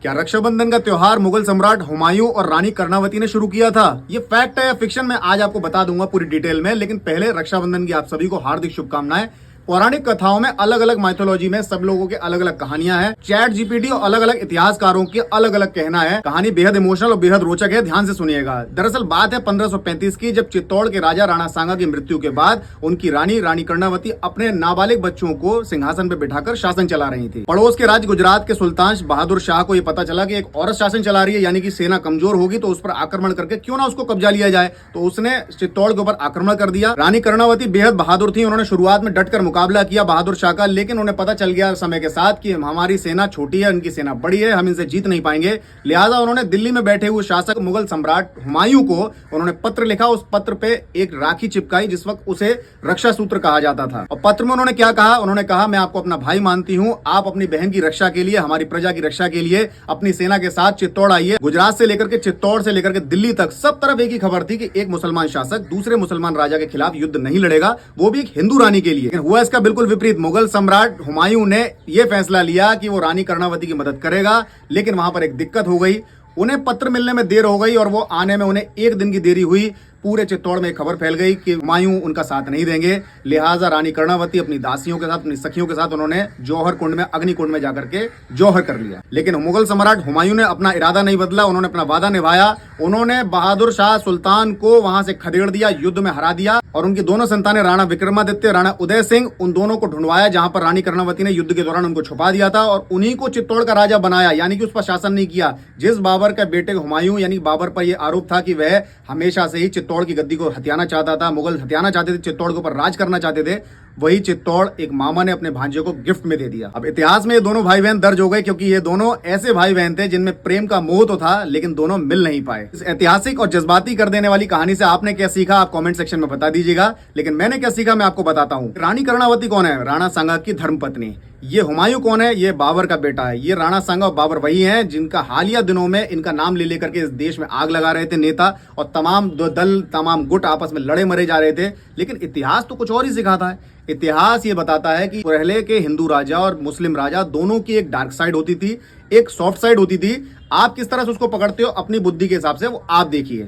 क्या रक्षाबंधन का त्योहार मुगल सम्राट हुमायूं और रानी कर्णावती ने शुरू किया था? ये फैक्ट है या फिक्शन मैं आज आपको बता दूंगा पूरी डिटेल में। लेकिन पहले रक्षाबंधन की आप सभी को हार्दिक शुभकामनाएं। पौराणिक कथाओं में अलग अलग माइथोलॉजी में सब लोगों के अलग अलग कहानियां हैं। चैट जीपीटी और अलग अलग इतिहासकारों के अलग अलग कहना है। कहानी बेहद इमोशनल और बेहद रोचक है, ध्यान से सुनिएगा। दरअसल बात है 1535 की, जब चित्तौड़ के राजा राणा सांगा की मृत्यु के बाद उनकी रानी कर्णावती अपने नाबालिग बच्चों को सिंहासन पर बिठाकर शासन चला रही थी। पड़ोस के राज्य गुजरात के सुल्तान बहादुर शाह को यह पता चला कि एक औरत शासन चला रही है, यानी कि सेना कमजोर होगी, तो उस पर आक्रमण करके क्यों ना उसको कब्जा लिया जाए। तो उसने चित्तौड़ के ऊपर आक्रमण कर दिया। रानी कर्णावती बेहद बहादुर थी, उन्होंने शुरुआत में डटकर मुकाबला किया बहादुर शाह का, लेकिन उन्हें पता चल गया समय के साथ कि हमारी सेना छोटी है, उनकी सेना बड़ी है, हम इनसे जीत नहीं पाएंगे। लिहाजा उन्होंने दिल्ली में बैठे हुए शासक मुगल सम्राट हुमायूं को उन्होंने पत्र लिखा। उस पत्र पे एक राखी चिपकाई, जिस वक्त उसे रक्षा सूत्र कहा जाता था। और पत्र में उन्होंने क्या कहा? उन्होंने कहा, मैं आपको अपना भाई मानती हूं, आप अपनी बहन की रक्षा के लिए, हमारी प्रजा की रक्षा के लिए अपनी सेना के साथ चित्तौड़ आइए। गुजरात से लेकर के चित्तौड़ से लेकर के दिल्ली तक सब तरफ एक ही खबर थी कि एक मुसलमान शासक दूसरे मुसलमान राजा के खिलाफ युद्ध नहीं लड़ेगा, वो भी एक हिंदू रानी के लिए। हुआ इसका बिल्कुल विपरीत। मुगल सम्राट हुमायूं ने यह फैसला लिया कि वो रानी कर्णावती की मदद करेगा, लेकिन वहां पर एक दिक्कत हो गई। उन्हें पत्र मिलने में देर हो गई और वो आने में उन्हें एक दिन की देरी हुई। पूरे चित्तौड़ में खबर फैल गई कि हुमायूं उनका साथ नहीं देंगे। लिहाजा रानी कर्णावती अपनी दासियों के साथ, अपनी सखियों के साथ उन्होंने जौहर कुंड में, अग्नि कुंड में जाकर के जौहर कर लिया। लेकिन मुगल सम्राट हुमायूं ने अपना इरादा नहीं बदला, उन्होंने अपना वादा निभाया। उन्होंने बहादुर शाह सुल्तान को वहां से खदेड़ दिया, युद्ध में हरा दिया और उनकी दोनों संतानें राणा विक्रमादित्य, राणा उदय सिंह, उन दोनों को ढूंढवाया जहां पर रानी कर्णावती ने युद्ध के दौरान उनको छुपा दिया था, और उन्हीं को चित्तौड़ का राजा बनाया, यानी कि उस पर शासन नहीं किया। जिस बाबर के बेटे हुमायूं यानी बाबर पर यह आरोप था कि वह हमेशा से ही चित्तौड़ की गद्दी को हथियाना चाहता था, मुगल हथियाना चाहते थे, चित्तौड़ के ऊपर राज करना चाहते थे, वही चित्तौड़ एक मामा ने अपने भांजे को गिफ्ट में दे दिया। अब इतिहास में ये दोनों भाई बहन दर्ज हो गए, क्योंकि ये दोनों ऐसे भाई बहन थे जिनमें प्रेम का मोह तो था, लेकिन दोनों मिल नहीं पाए। इस ऐतिहासिक और जज्बाती कर देने वाली कहानी से आपने क्या सीखा, आप कमेंट सेक्शन में बता दीजिएगा। लेकिन मैंने क्या सीखा मैं आपको बताता हूँ। रानी कर्णावती कौन है? राणा सांगा की धर्मपत्नी। ये हुमायूं कौन है? ये बाबर का बेटा है। ये राणा सांगा और बाबर वही हैं जिनका हालिया दिनों में इनका नाम ले लेकर के इस देश में आग लगा रहे थे नेता, और तमाम दल, तमाम गुट आपस में लड़े मरे जा रहे थे। लेकिन इतिहास तो कुछ और ही सिखाता है। इतिहास ये बताता है कि पहले के हिंदू राजा और मुस्लिम राजा दोनों की एक डार्क साइड होती थी, एक सॉफ्ट साइड होती थी। आप किस तरह से उसको पकड़ते हो अपनी बुद्धि के हिसाब से, वो आप देखिए।